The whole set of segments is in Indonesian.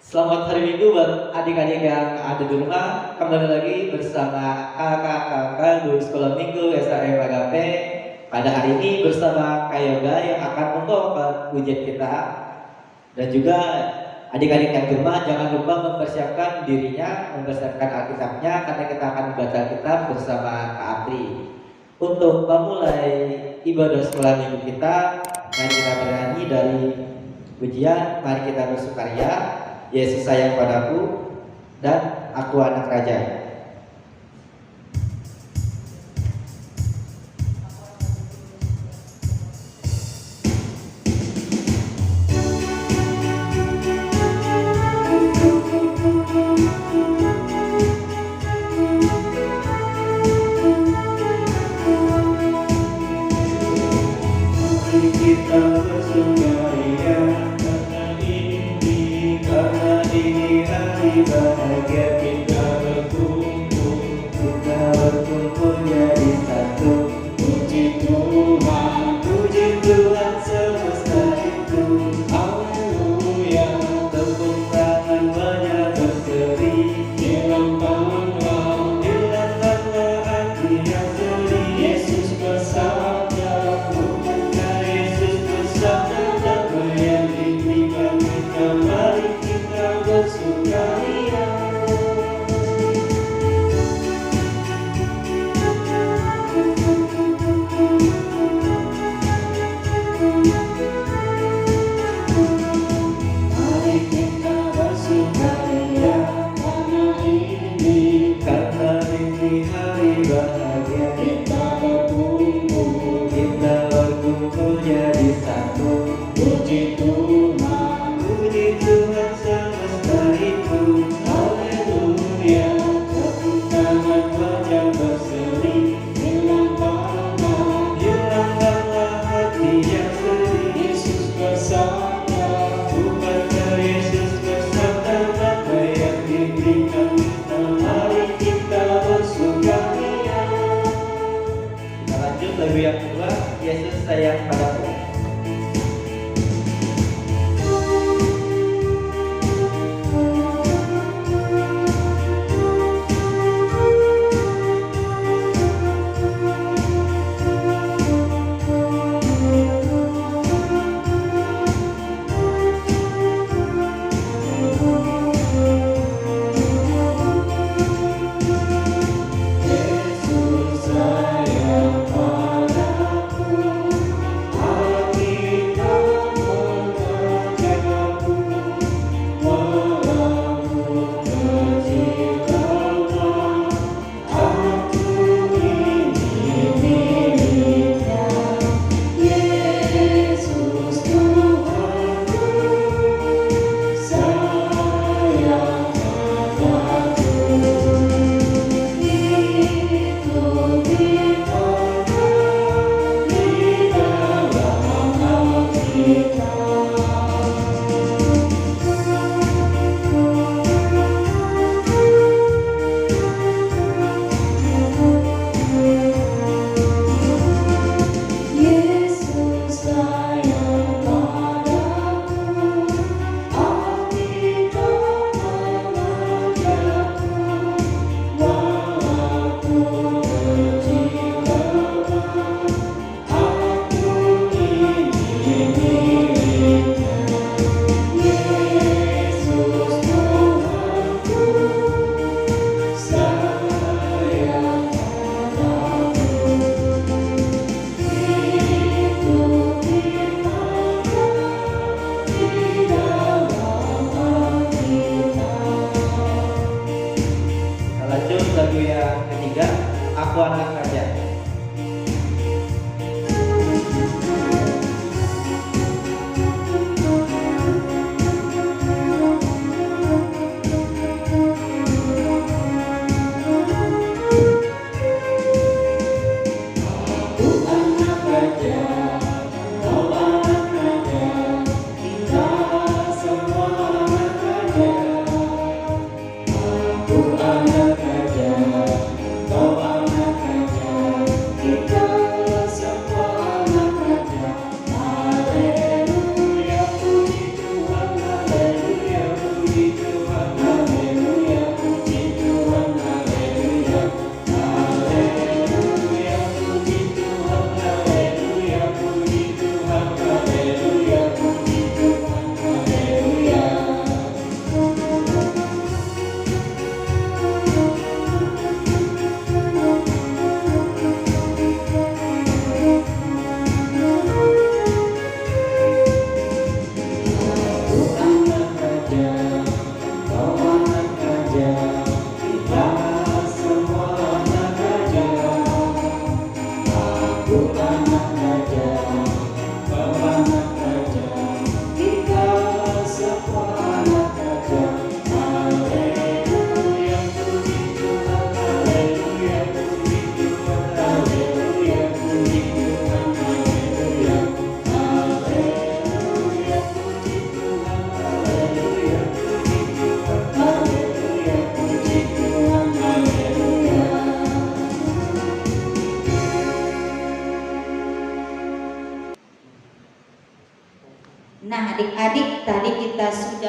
Selamat hari Minggu buat adik-adik yang ada di rumah. Kembali lagi bersama kakak-kakak guru sekolah minggu SRM Agape. Pada hari ini bersama Kak Yoga yang akan membawakan ujian kita. Dan juga adik-adik yang di rumah jangan lupa mempersiapkan dirinya, mempersiapkan Alkitabnya karena kita akan membaca Alkitab bersama Kak Apri. Untuk memulai ibadah sekolah minggu kita, mari kita bernyanyi dari ujian, mari kita bersukaria. Yesus sayang padaku dan aku anak raja. Mari kita bersukaria karena ini hari bahagia, kita berkumpul jadi satu. Puji Tuhan semesta itu, haleluya. Tepuk tangan banyak berseri, hilangkanlah hati yang sedih. Yesus bersabdaku, Yesus bersabda yang impikan kita. Mari kita bersukaria. Mari kita bersukaria karena ini hari bahagia, kita berkumpul jadi satu. Puji Tuhan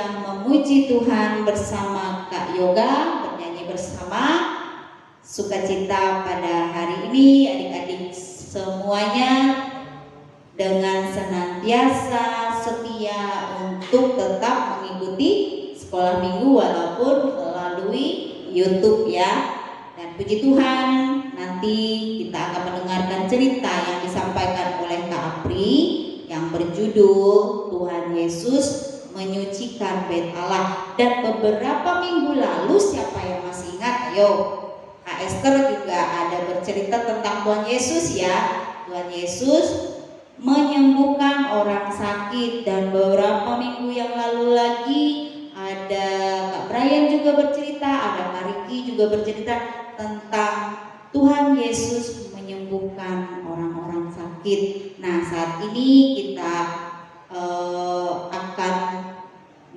sudah memuji Tuhan bersama Kak Yoga, bernyanyi bersama sukacita pada hari ini. Adik-adik semuanya dengan senantiasa setia untuk tetap mengikuti sekolah minggu walaupun melalui YouTube ya. Dan puji Tuhan, nanti kita akan mendengarkan cerita yang disampaikan oleh Kak Apri yang berjudul Tuhan Yesus menyucikan bait Allah. Dan beberapa minggu lalu, siapa yang masih ingat? Ayo, Kak Esther juga ada bercerita tentang Tuhan Yesus ya. Tuhan Yesus menyembuhkan orang sakit. Dan beberapa minggu yang lalu lagi ada Kak Brian juga bercerita, ada Kak Riki juga bercerita tentang Tuhan Yesus menyembuhkan orang-orang sakit. Nah, saat ini kita akan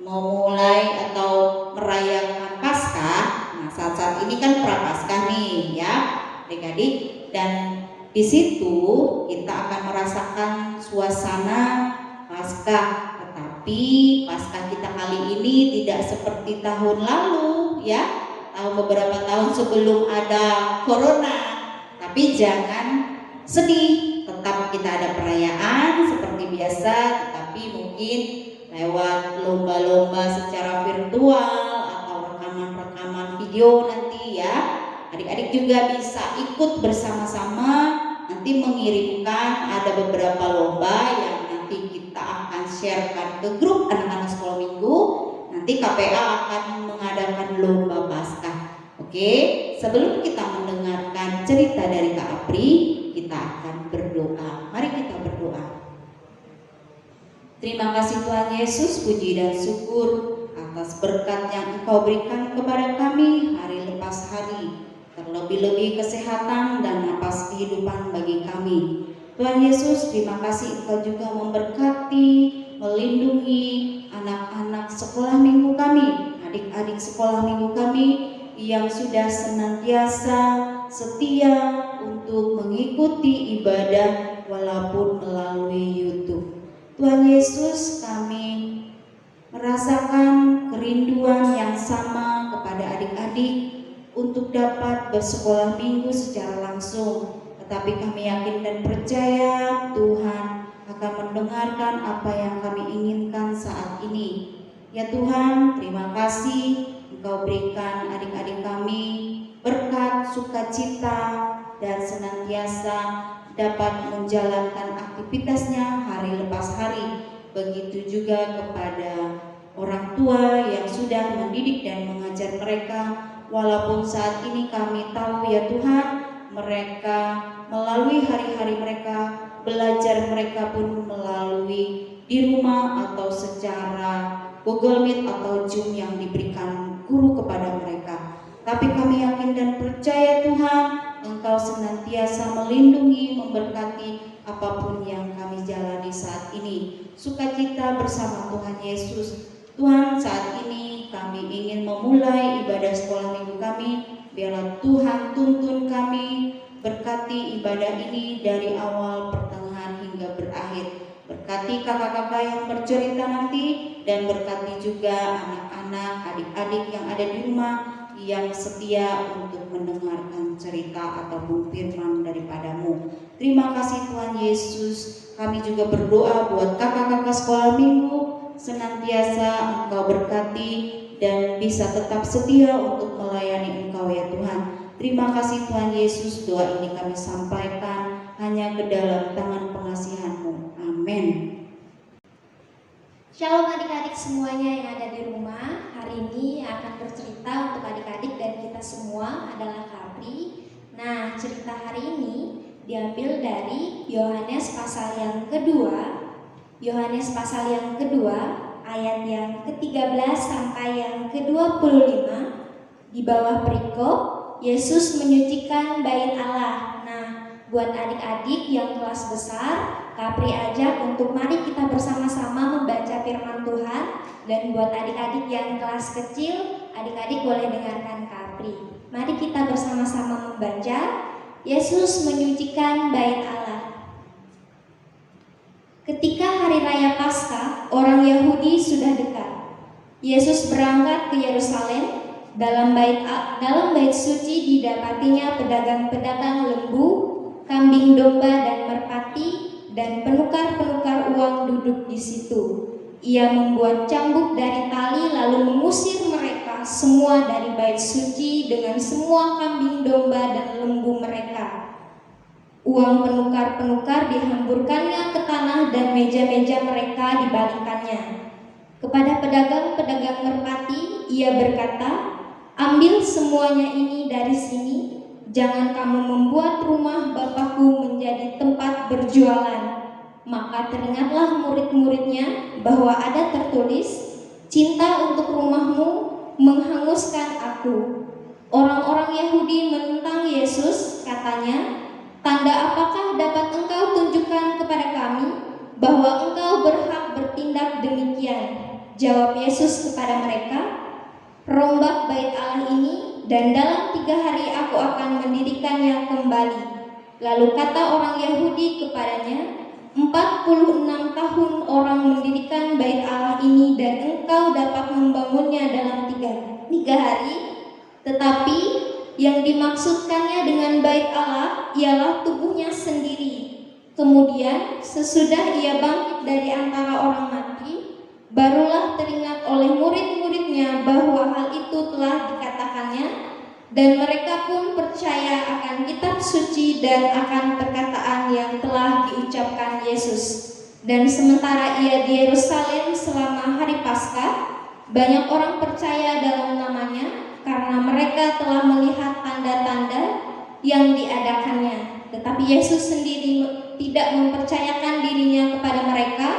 memulai atau merayakan Paskah. Nah, saat-saat ini kan Prapaskah nih ya, adik-adik. Dan di situ kita akan merasakan suasana Paskah. Tetapi Paskah kita kali ini tidak seperti tahun lalu ya, beberapa tahun sebelum ada corona. Tapi jangan sedih, tetap kita ada perayaan seperti biasa, tetapi mungkin lewat lomba-lomba secara virtual atau rekaman-rekaman video nanti ya. Adik-adik juga bisa ikut bersama-sama nanti mengirimkan, ada beberapa lomba yang nanti kita akan sharekan ke grup anak-anak sekolah minggu. Nanti KPA akan mengadakan lomba Paskah. Oke, sebelum kita mendengarkan cerita dari Kak Apri, kita akan berdoa. Mari kita berdoa. Terima kasih Tuhan Yesus, puji dan syukur atas berkat yang Engkau berikan kepada kami hari lepas hari. Terlebih-lebih kesehatan dan napas kehidupan bagi kami. Tuhan Yesus, terima kasih Engkau juga memberkati, melindungi anak-anak sekolah minggu kami, adik-adik sekolah minggu kami yang sudah senantiasa setia untuk mengikuti ibadah walaupun melalui YouTube. Tuhan Yesus, kami merasakan kerinduan yang sama kepada adik-adik untuk dapat bersekolah minggu secara langsung. Tetapi kami yakin dan percaya Tuhan akan mendengarkan apa yang kami inginkan saat ini. Ya Tuhan, terima kasih Engkau berikan adik-adik kami berkat, sukacita, dan senantiasa dapat menjalankan aktivitasnya hari lepas hari. Begitu juga kepada orang tua yang sudah mendidik dan mengajar mereka. Walaupun saat ini kami tahu ya Tuhan, mereka melalui hari-hari mereka, belajar mereka pun melalui di rumah atau secara Google Meet atau Zoom yang diberikan guru kepada mereka. Tapi kami yakin dan percaya Tuhan, Engkau senantiasa melindungi, memberkati apapun yang kami jalani saat ini. Sukacita bersama Tuhan Yesus. Tuhan, saat ini kami ingin memulai ibadah sekolah minggu kami. Biarlah Tuhan tuntun kami, berkati ibadah ini dari awal, pertengahan hingga berakhir. Berkati kakak-kakak yang bercerita nanti, dan berkati juga anak-anak, adik-adik yang ada di rumah yang setia untuk mendengarkan cerita ataupun firman daripadamu. Terima kasih Tuhan Yesus. Kami juga berdoa buat kakak-kakak sekolah minggu, senantiasa Engkau berkati dan bisa tetap setia untuk melayani Engkau ya Tuhan. Terima kasih Tuhan Yesus. Doa ini kami sampaikan hanya ke dalam tangan pengasihan-Mu. Amin. Shalom adik-adik semuanya yang ada di rumah. Hari ini akan bercerita untuk adik-adik dan kita semua adalah Kapri. Nah, cerita hari ini diambil dari Yohanes pasal yang kedua. Yohanes pasal yang kedua, ayat yang ke-13 sampai yang ke-25. Di bawah perikop, Yesus menyucikan bait Allah. Nah, buat adik-adik yang kelas besar, Kapri ajak untuk mari kita bersama-sama membaca firman Tuhan. Dan buat adik-adik yang kelas kecil, adik-adik boleh dengarkan Kapri. Mari kita bersama-sama membaca Yesus menyucikan bait Allah. Ketika hari raya Paskah, orang Yahudi sudah dekat. Yesus berangkat ke Yerusalem. Dalam bait suci didapatinya pedagang-pedagang lembu, kambing domba dan merpati, dan penukar-penukar uang duduk di situ. Ia membuat cambuk dari tali lalu mengusir mereka semua dari bait suci dengan semua kambing domba dan lembu mereka. Uang penukar-penukar dihamburkannya ke tanah dan meja-meja mereka dibalikannya. Kepada pedagang-pedagang merpati, ia berkata, "Ambil semuanya ini dari sini, jangan kamu membuat rumah Bapakku menjadi tempat berjualan." Maka teringatlah murid-muridnya bahwa ada tertulis, "Cinta untuk rumahmu menghanguskan aku." Orang-orang Yahudi menentang Yesus, katanya, "Tanda apakah dapat engkau tunjukkan kepada kami bahwa engkau berhak bertindak demikian?" Jawab Yesus kepada mereka, "Rombak bait Allah ini, dan dalam 3 hari aku akan mendirikannya kembali." Lalu kata orang Yahudi kepadanya, 46 tahun orang mendirikan bait Allah ini, dan engkau dapat membangunnya dalam 3 hari. Tetapi yang dimaksudkannya dengan bait Allah ialah tubuhnya sendiri. Kemudian sesudah ia bangkit dari antara orang mati, barulah teringat oleh murid-muridnya bahwa hal itu telah dikatakannya, dan mereka pun percaya akan kitab suci dan akan perkataan yang telah diucapkan Yesus. Dan sementara ia di Yerusalem selama hari Paskah, banyak orang percaya dalam namanya karena mereka telah melihat tanda-tanda yang diadakannya. Tetapi Yesus sendiri tidak mempercayakan dirinya kepada mereka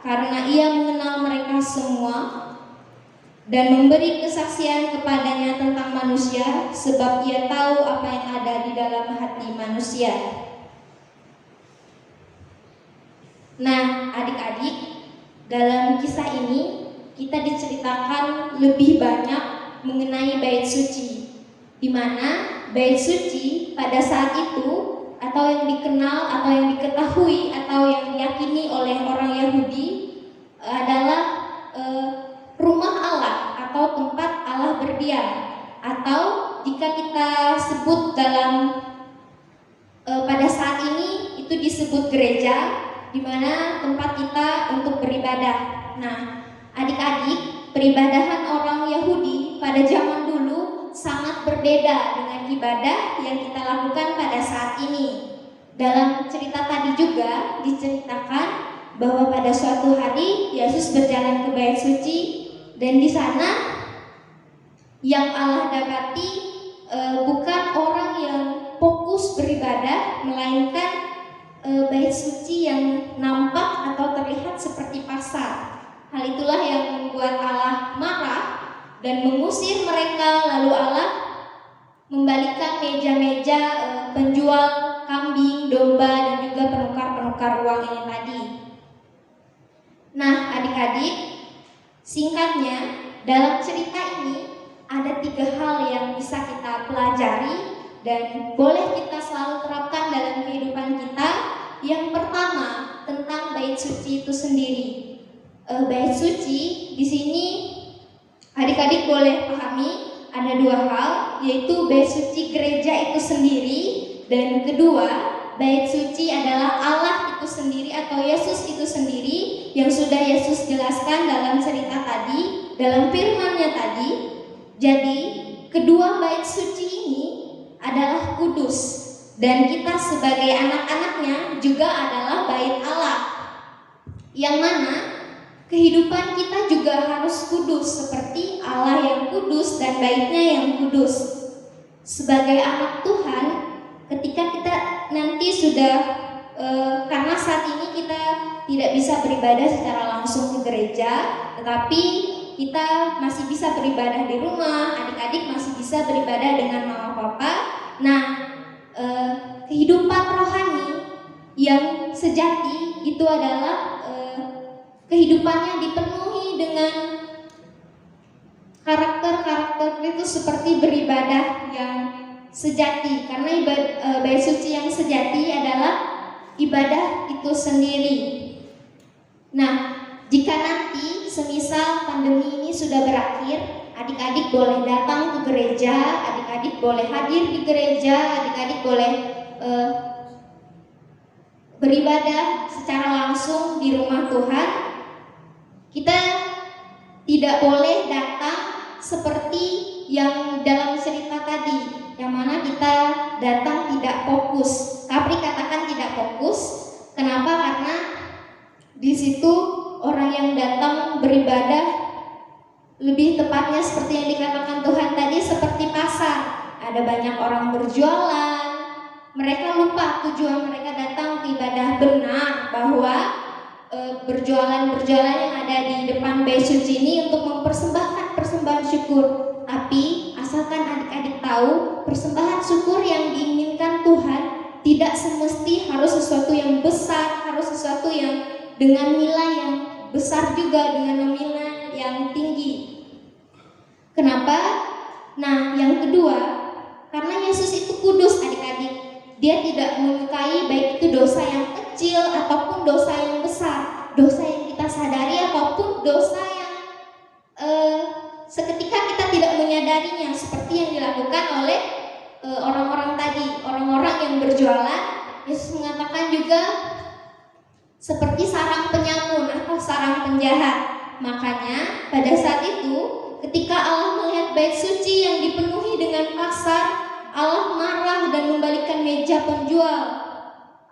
karena ia mengenal mereka semua dan memberi kesaksian kepadanya tentang manusia, sebab ia tahu apa yang ada di dalam hati manusia. Nah, adik-adik, dalam kisah ini kita diceritakan lebih banyak mengenai bait suci, di mana bait suci pada saat itu, atau yang dikenal atau yang diketahui atau yang diyakini oleh orang Yahudi adalah rumah Allah atau tempat Allah berdiam, atau jika kita sebut dalam pada saat ini itu disebut gereja, di mana tempat kita untuk beribadah. Nah, adik-adik, peribadahan orang Yahudi pada zaman dulu sangat berbeda dengan ibadah yang kita lakukan pada saat ini. Dalam cerita tadi juga diceritakan bahwa pada suatu hari Yesus berjalan ke bait suci, dan di sana yang Allah dapati bukan orang yang fokus beribadah, melainkan bait suci yang nampak atau terlihat seperti pasar. Hal itulah yang membuat Allah marah dan mengusir mereka. Lalu Allah membalikkan meja-meja penjual kambing, domba, dan juga penukar-penukar uang ini tadi. Nah, adik-adik, singkatnya dalam cerita ini ada 3 hal yang bisa kita pelajari dan boleh kita selalu terapkan dalam kehidupan kita. Yang pertama, tentang bait suci itu sendiri. Bait suci di sini adik-adik boleh pahami ada 2 hal, yaitu bait suci gereja itu sendiri, dan kedua, bait suci adalah Allah itu sendiri atau Yesus itu sendiri, yang sudah Yesus jelaskan dalam cerita tadi, dalam firman-Nya tadi. Jadi, kedua bait suci ini adalah kudus, dan kita sebagai anak-anaknya juga adalah bait Allah, yang mana kehidupan kita juga harus kudus seperti Allah yang kudus dan baitnya yang kudus. Sebagai anak Tuhan, ketika kita nanti sudah karena saat ini kita tidak bisa beribadah secara langsung ke gereja, tetapi kita masih bisa beribadah di rumah, adik-adik masih bisa beribadah dengan mama papa. Nah, kehidupan rohani yang sejati itu adalah kehidupannya dipenuhi dengan karakter-karakter itu seperti beribadah yang sejati, karena bait suci yang sejati adalah ibadah itu sendiri. Nah, jika nanti semisal pandemi ini sudah berakhir, adik-adik boleh datang ke gereja, adik-adik boleh hadir di gereja, adik-adik boleh beribadah secara langsung di rumah Tuhan. Kita tidak boleh datang seperti yang dalam cerita tadi, yang mana kita datang tidak fokus. Kapri katakan tidak fokus. Kenapa? Karena di situ orang yang datang beribadah, lebih tepatnya seperti yang dikatakan Tuhan tadi, seperti pasar. Ada banyak orang berjualan. Mereka lupa tujuan mereka datang ke ibadah benar, bahwa berjualan-berjualan yang ada di depan Bay Suci ini untuk mempersembahkan persembahan syukur. Tapi asalkan adik-adik tahu, persembahan syukur yang diinginkan Tuhan tidak semesti harus sesuatu yang besar, harus sesuatu yang dengan nilai yang besar juga, dengan nominal yang tinggi. Kenapa? Nah, yang kedua, karena Yesus itu kudus, adik-adik. Dia tidak menyukai baik itu dosa yang kecil ataupun dosa yang besar, dosa yang kita sadari ataupun dosa yang seketika kita tidak menyadarinya, seperti yang dilakukan oleh orang-orang tadi, orang-orang yang berjualan. Yesus mengatakan juga seperti sarang penyamun atau sarang penjahat. Makanya pada saat itu, ketika Allah melihat bait suci yang dipenuhi dengan pasar, Allah marah dan membalikkan meja penjual.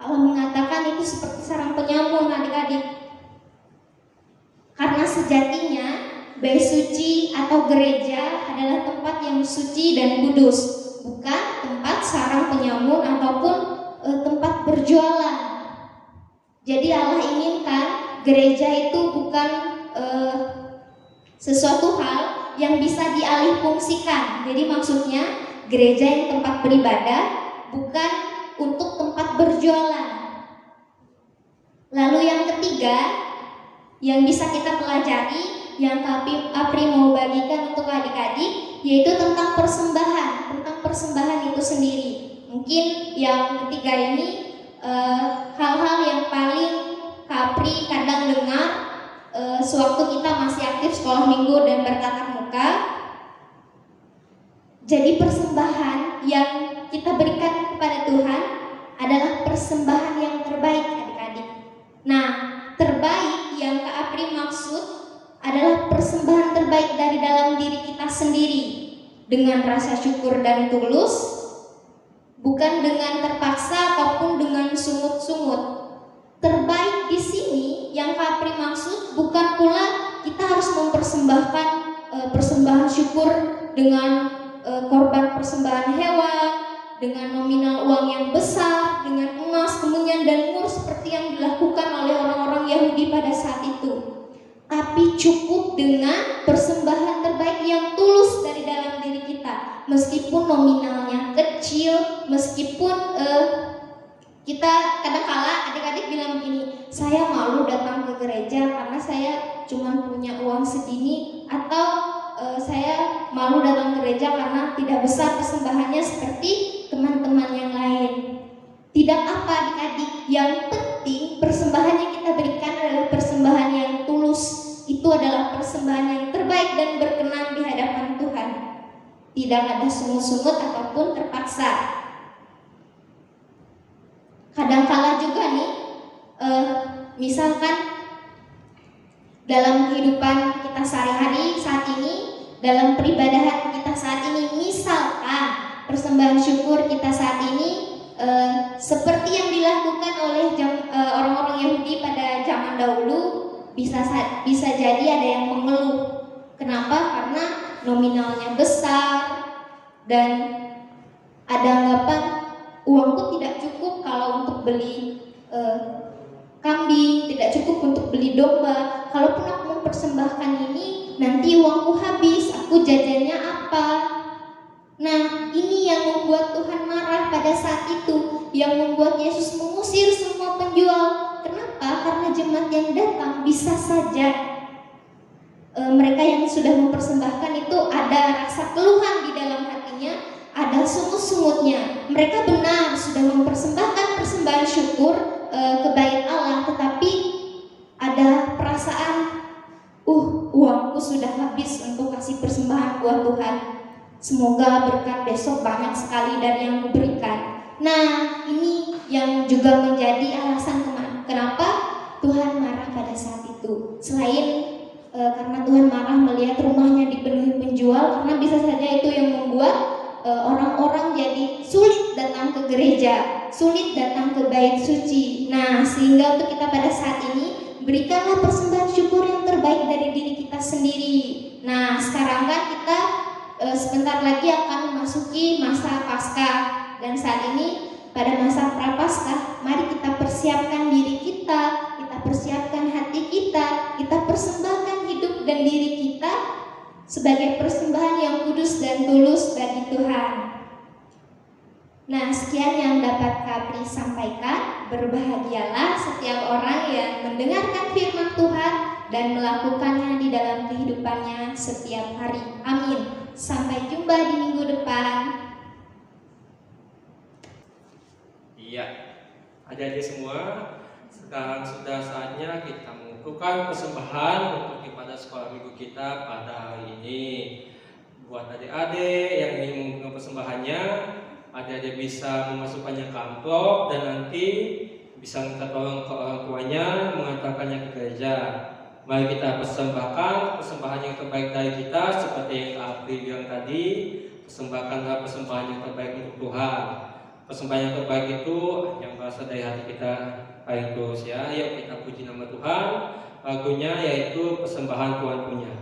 Allah mengatakan itu seperti sarang penyamun, adik-adik. Karena sejatinya bait suci atau gereja adalah tempat yang suci dan kudus, bukan tempat sarang penyamun ataupun tempat berjualan. Jadi Allah inginkan gereja itu bukan sesuatu hal yang bisa dialihfungsikan. Jadi maksudnya gereja yang tempat beribadah, bukan untuk tempat berjualan. Lalu yang ketiga yang bisa kita pelajari, yang Apri mau bagikan untuk adik-adik, yaitu tentang persembahan itu sendiri. Mungkin yang ketiga ini hal-hal yang paling Apri kadang dengar sewaktu kita masih aktif sekolah minggu dan bertatap muka. Jadi persembahan yang kita berikan kepada Tuhan adalah persembahan yang terbaik, adik-adik. Nah, terbaik yang Kak Apri maksud adalah persembahan terbaik dari dalam diri kita sendiri, dengan rasa syukur dan tulus, bukan dengan terpaksa ataupun dengan sungut-sungut. Terbaik di sini yang Kak Apri maksud bukan pula kita harus mempersembahkan persembahan syukur dengan korban persembahan hewan, dengan nominal uang yang besar, dengan emas, kemenyan, dan mur seperti yang dilakukan oleh orang-orang Yahudi pada saat itu. Tapi cukup dengan persembahan terbaik yang tulus dari dalam diri kita, meskipun nominalnya kecil, meskipun kita kadang-kala adik-adik bilang begini, saya malu datang ke gereja karena saya cuma punya uang segini, atau saya malu datang ke gereja karena tidak besar persembahannya seperti teman-teman yang lain. Tidak apa, adik-adik, yang penting persembahan yang kita berikan adalah persembahan yang tulus. Itu adalah persembahan yang terbaik dan berkenan di hadapan Tuhan. Tidak ada sungut-sungut ataupun terpaksa. Kadang-kala juga nih, misalkan dalam kehidupan kita sehari-hari saat ini, dalam peribadahan kita saat ini, misalkan persembahan syukur kita saat ini seperti yang dilakukan oleh orang-orang Yahudi pada zaman dahulu, bisa jadi ada yang mengeluh. Kenapa? Karena nominalnya besar dan ada anggapan uangku tidak cukup kalau untuk beli kambing, tidak cukup untuk beli domba. Kalaupun aku mempersembahkan ini, nanti uangku habis, aku jajannya apa? Nah, ini yang membuat Tuhan marah pada saat itu, yang membuat Yesus mengusir semua penjual. Kenapa? Karena jemaat yang datang bisa saja mereka yang sudah mempersembahkan itu ada rasa keluhan di dalam hatinya, ada sungut-sungutnya. Mereka benar sudah mempersembahkan persembahan syukur ke bait Allah, tetapi ada perasaan, uangku sudah habis persembahan buat Tuhan. Semoga berkat besok banyak sekali dari yang kuberikan. Nah, ini yang juga menjadi alasan kenapa Tuhan marah pada saat itu. Selain karena Tuhan marah melihat rumahnya dipenuhi penjual, karena bisa saja itu yang membuat orang-orang jadi sulit datang ke gereja, sulit datang ke bait suci. Nah, sehingga untuk kita pada saat ini berikanlah persembahan syukur yang terbaik dari diri kita sendiri. Nah, sekarang kan kita sebentar lagi akan memasuki masa Paskah, dan saat ini pada masa Prapaskah, mari kita persiapkan diri kita persiapkan hati kita persembahkan hidup dan diri kita sebagai persembahan yang kudus dan tulus bagi Tuhan. Nah, sekian yang dapat Kapri sampaikan. Berbahagialah setiap orang yang mendengarkan firman Tuhan dan melakukannya di dalam kehidupannya setiap hari. Amin. Sampai jumpa di minggu depan. Iya, adik-adik semua, sekarang sudah saatnya kita mengumpulkan persembahan untuk ibadah sekolah minggu kita pada hari ini. Buat adik-adik yang ingin mengumpulkan persembahannya, adik-adik bisa memasukkannya ke amplop dan nanti bisa minta tolong ke orang tuanya mengantarkannya ke gereja. Mari kita persembahkan persembahan yang terbaik dari kita, seperti yang Kak Apri bilang tadi. Persembahkanlah persembahan yang terbaik untuk Tuhan. Persembahan yang terbaik itu yang berasal dari hati kita paling tulus ya. Yuk kita puji nama Tuhan. Lagunya yaitu persembahan Tuhan punya.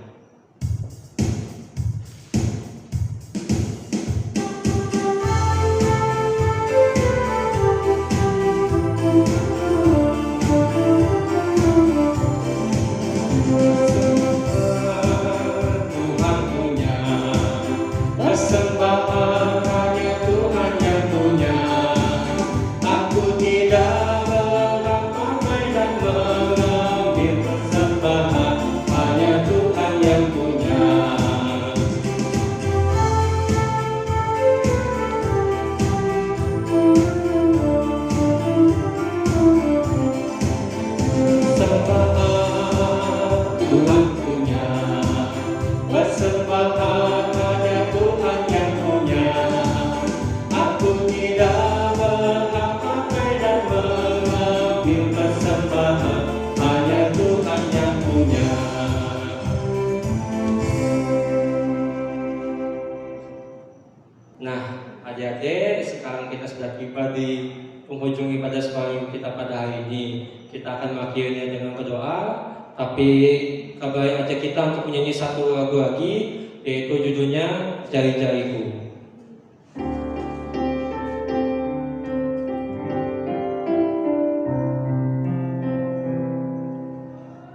Adik-adik, sekarang kita sudah tiba di penghujung ibadah sekolah kita pada hari ini. Kita akan mengakhirinya dengan berdoa, tapi kabarin aja kita untuk menyanyi satu lagu lagi, yaitu judulnya Jari-Jariku.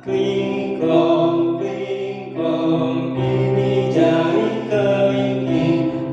Klingklong, klingklong, ini jari kelingking.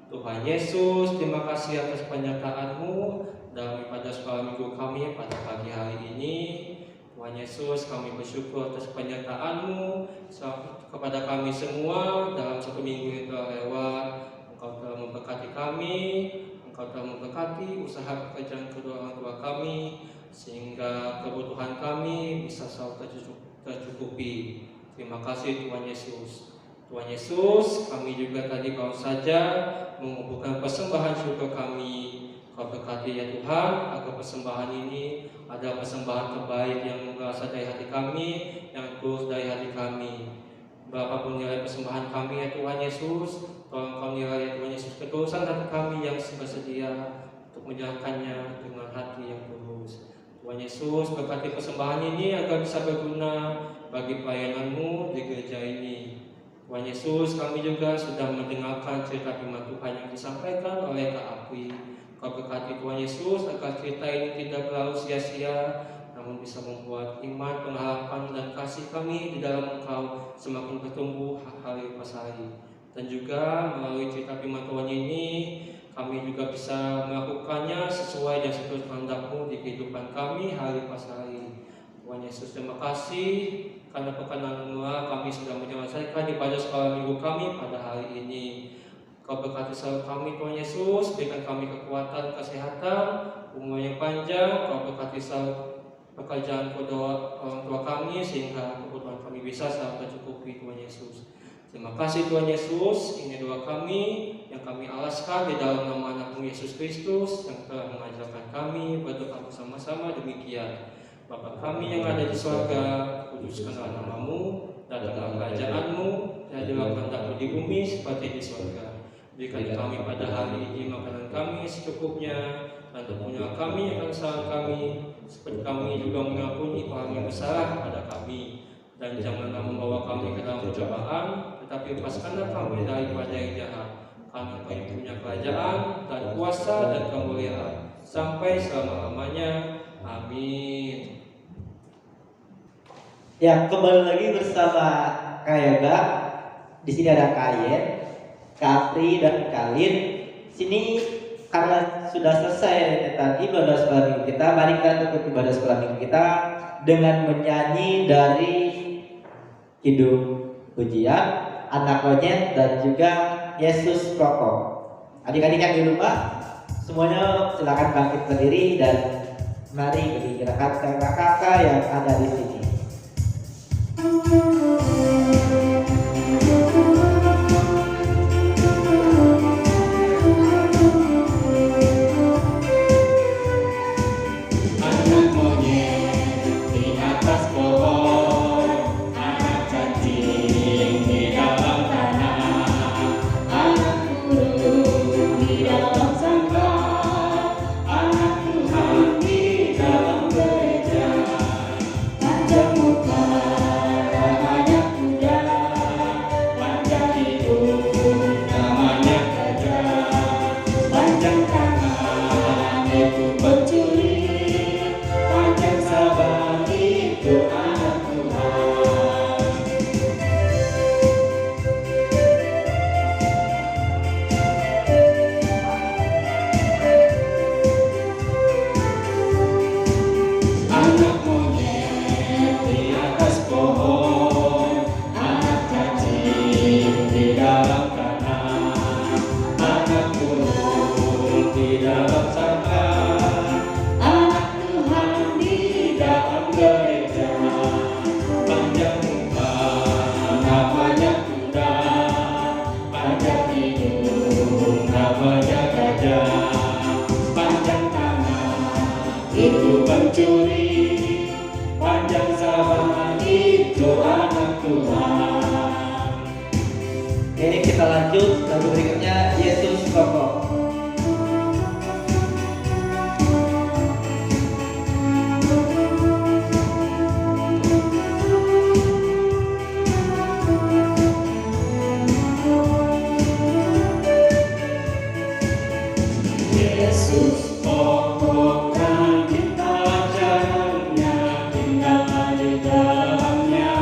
Tuhan Yesus, terima kasih atas penyertaan-Mu dalam ibadah sekolah minggu kami pada pagi hari ini. Tuhan Yesus, kami bersyukur atas penyertaan-Mu kepada kami semua dalam satu minggu yang telah lewat. Engkau telah memberkati kami, Engkau telah memberkati usaha pekerjaan kedua orang tua kami, sehingga kebutuhan kami bisa selalu tercukupi. Terima kasih Tuhan Yesus. Tuhan Yesus, kami juga tadi baru saja mengumpulkan persembahan syukur kami. Kau berkati ya Tuhan, agar persembahan ini adalah persembahan terbaik yang berasal dari hati kami, yang tulus dari hati kami. Berapapun nilai persembahan kami ya Tuhan Yesus, tolong Kau nilai ya Tuhan Yesus ketulusan hati kami yang bersedia untuk menjalankannya dengan hati yang tulus. Tuhan Yesus, berkati persembahan ini agar bisa berguna bagi pelayanan-Mu di gereja ini. Tuhan Yesus, kami juga sudah mendengarkan cerita firman Tuhan yang disampaikan oleh Kak Apri. Kau berkati Tuhan Yesus agar cerita ini tidak berlalu sia-sia, namun bisa membuat iman, pengharapan, dan kasih kami di dalam Engkau semakin bertumbuh hari pas hari. Dan juga melalui cerita firman Tuhan ini, kami juga bisa melakukannya sesuai dan seturut kehendak-Mu di kehidupan kami hari pas hari. Tuhan Yesus, terima kasih karena perkenan-Mu kami sudah menyelesaikan ibadah sekolah minggu kami pada hari ini. Kau berkati selalu kami Tuhan Yesus, berikan kami kekuatan, kesehatan, umur yang panjang. Kau berkati selalu pekerjaan kedua orang tua kami sehingga kebutuhan kami bisa selalu tercukupi Tuhan Yesus. Terima kasih Tuhan Yesus, ini doa kami yang kami alaskan di dalam nama anak-Mu Yesus Kristus yang telah mengajarkan kami berdoa bersama-sama demikian. Bapa kami yang ada di surga, kuduskanlah nama-Mu, datanglah kerajaan-Mu, jadilah kehendak-Mu di bumi seperti di surga. Berikan kami pada hari ini makanan kami secukupnya, dan ampunilah kami akan kesalahan kami, seperti kami juga mengampuni orang yang bersalah kepada kami. Dan janganlah membawa kami ke dalam pencobaan, tetapi lepaskanlah kami daripada yang jahat. Karena Kau yang punya kerajaan dan kuasa dan kemuliaan sampai selama-lamanya. Amin. Ya, kembali lagi bersama Kak Yoga. Di sini ada Kayen, Kak Apri, dan Kalin. Sini karena sudah selesai tadi ibadah sekolah minggu kita, mari kita tutup ibadah sekolah minggu kita dengan menyanyi dari Kidung Pujian, Anak Monyet, dan juga Yesus Pokok. Adik-adik yang di rumah, semuanya silakan bangkit berdiri dan mari berikan kakak-kakak yang ada di sini. Anak monyet di atas pohon, anak cacing di dalam tanah, anak burung di dalam sangkar, anak Tuhan di dalam gereja. Panjang muka, namanya kuda, panjang hidung, namanya gajah, panjang tangan itu pencuri, panjang sabar itu anak Tuhan. Anak monyet di atas pohon, anak cacing di dalam tanah, anak burung di dalam sangkar, anak Tuhan di dalam gereja. Panjang muka, namanya kuda, panjang hidung, namanya gajah, panjang tangan itu pencuri, panjang sabar itu anak Tuhan. Ini kita lanjut lagu berikutnya Yesus Pokok. Yesus pokok dan kita jalannya, tinggallah di dalamnya.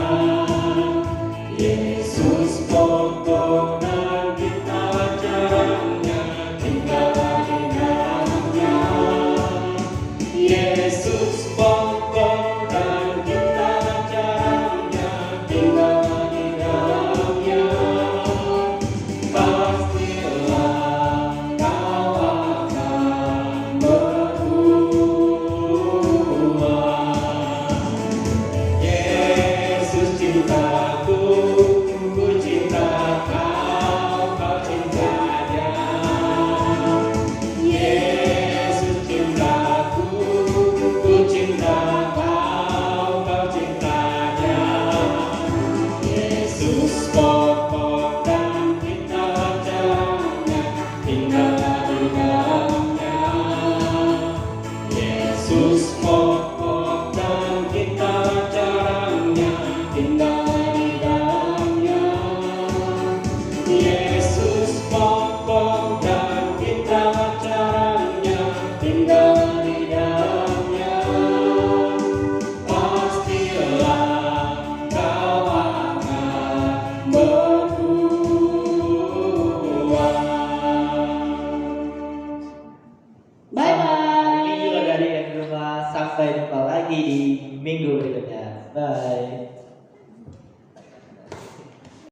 Yesus pokok dan kita jalannya, tinggallah di dalamnya. Yesus pokok dan kita jalannya, tinggallah di dalamnya. Pastilah kau akan berubah. Yesus cinta